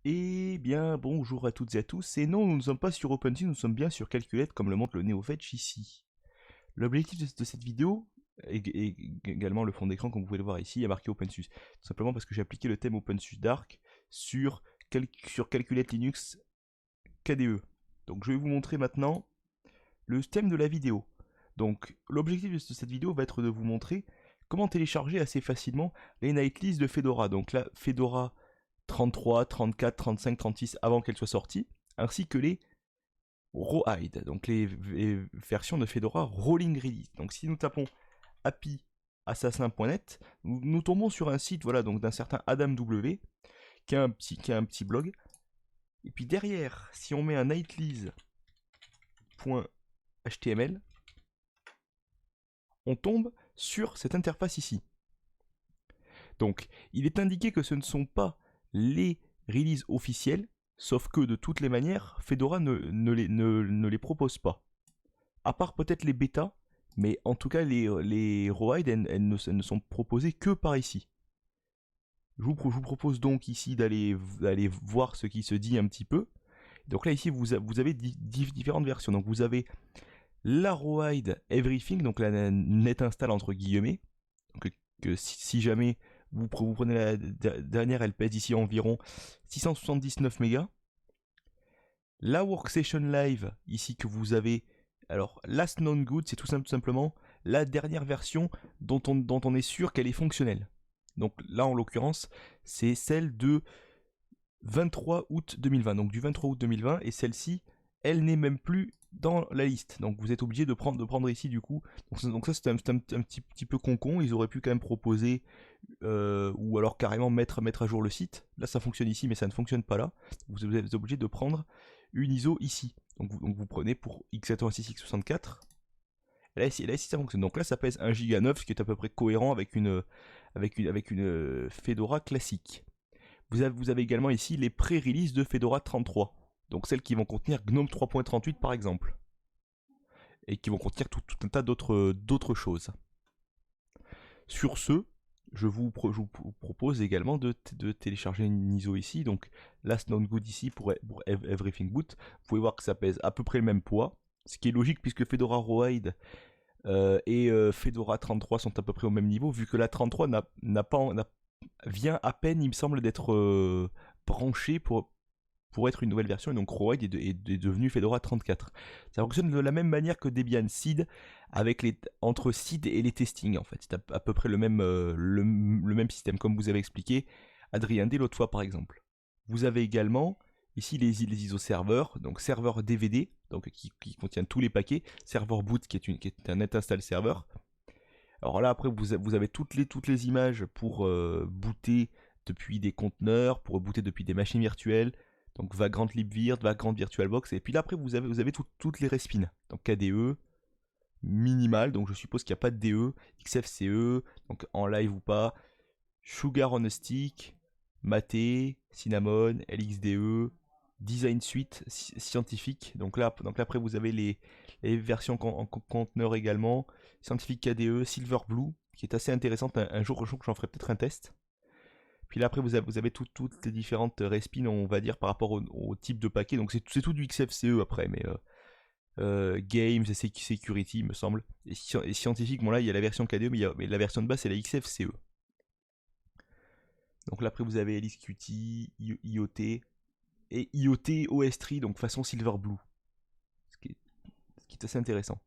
Eh bien, bonjour à toutes et à tous, et non, nous ne sommes pas sur OpenSea, nous sommes bien sur Calculate, comme le montre le NeoFetch ici. L'objectif de cette vidéo, et également le fond d'écran, comme vous pouvez le voir ici, est marqué OpenSUSE. Tout simplement parce que j'ai appliqué le thème OpenSUSE Dark sur Calculate Linux KDE. Donc je vais vous montrer maintenant le thème de la vidéo. Donc l'objectif de cette vidéo va être de vous montrer comment télécharger assez facilement les nightlists de Fedora. Donc là, Fedora 33, 34, 35, 36 avant qu'elle soit sortie, ainsi que les Rawhide, donc les versions de Fedora Rolling Release. Donc si nous tapons API assassin.net, nous tombons sur un site voilà, donc d'un certain Adam W, qui a un petit blog. Et puis derrière, si on met un nightlists.html, on tombe sur cette interface ici. Donc, il est indiqué que ce ne sont pas les releases officielles, sauf que de toutes les manières, Fedora ne les propose pas. À part peut-être les bêtas, mais en tout cas, les Rawhide, elles ne sont proposées que par ici. Je vous propose donc ici d'aller voir ce qui se dit un petit peu. Donc là, ici, vous avez différentes versions. Donc vous avez la Rawhide Everything, donc la net install entre guillemets. Donc, que si jamais vous prenez la dernière, elle pèse ici environ 679 mégas. La Workstation Live, ici que vous avez, alors Last Known Good, c'est tout simplement la dernière version dont on est sûr qu'elle est fonctionnelle. Donc là, en l'occurrence, c'est celle de 23 août 2020, donc du 23 août 2020, et celle-ci, elle n'est même plus dans la liste. Donc vous êtes obligé de prendre ici du coup. Donc ça c'est un petit peu con. Ils auraient pu quand même proposer ou alors carrément mettre à jour le site. Là ça fonctionne ici mais ça ne fonctionne pas là. Vous êtes obligé de prendre une ISO ici. Donc vous prenez pour x86 x64. Et là ici ça fonctionne. Donc là ça pèse 1 Go 9, ce qui est à peu près cohérent avec une Fedora classique. Vous avez également ici les pré-releases de Fedora 33. Donc celles qui vont contenir GNOME 3.38 par exemple. Et qui vont contenir tout un tas d'autres choses. Sur ce, je vous propose également de télécharger une ISO ici. Donc Last Known Good ici pour Everything Boot. Vous pouvez voir que ça pèse à peu près le même poids. Ce qui est logique puisque Fedora Rawhide et Fedora 33 sont à peu près au même niveau, vu que la 33 vient à peine, il me semble, d'être branchée pour être une nouvelle version, et donc Rawhide est devenu Fedora 34. Ça fonctionne de la même manière que Debian Seed, avec entre Seed et les testings, en fait. C'est à peu près le même système, comme vous avez expliqué, Adrien D l'autre fois, par exemple. Vous avez également ici les ISO serveurs, donc serveur DVD, donc qui contient tous les paquets, serveur boot qui est un net install serveur. Alors là après vous avez toutes les images pour booter depuis des conteneurs, pour booter depuis des machines virtuelles, donc Vagrant libvirt, Vagrant VirtualBox, et puis là après vous avez toutes les respins, donc KDE, minimal, donc je suppose qu'il n'y a pas de DE, XFCE, donc en live ou pas, Sugar on a Stick, Mate, Cinnamon, LXDE, Design Suite scientifique. Donc là après vous avez les versions en conteneur également, scientifique KDE, Silverblue, qui est assez intéressante. Un jour j'en ferai peut-être un test. Puis là après vous avez toutes les différentes respins, on va dire, par rapport au type de paquet. Donc c'est tout du XFCE après, mais Games et Security il me semble. Et scientifique, bon là il y a la version KDE, mais la version de base c'est la XFCE. Donc là après vous avez LXQT, IoT et IoT OS3, donc façon Silverblue, ce qui est assez intéressant.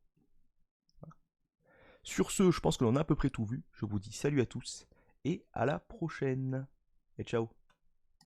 Voilà. Sur ce, je pense que l'on a à peu près tout vu. Je vous dis salut à tous et à la prochaine. Et ciao.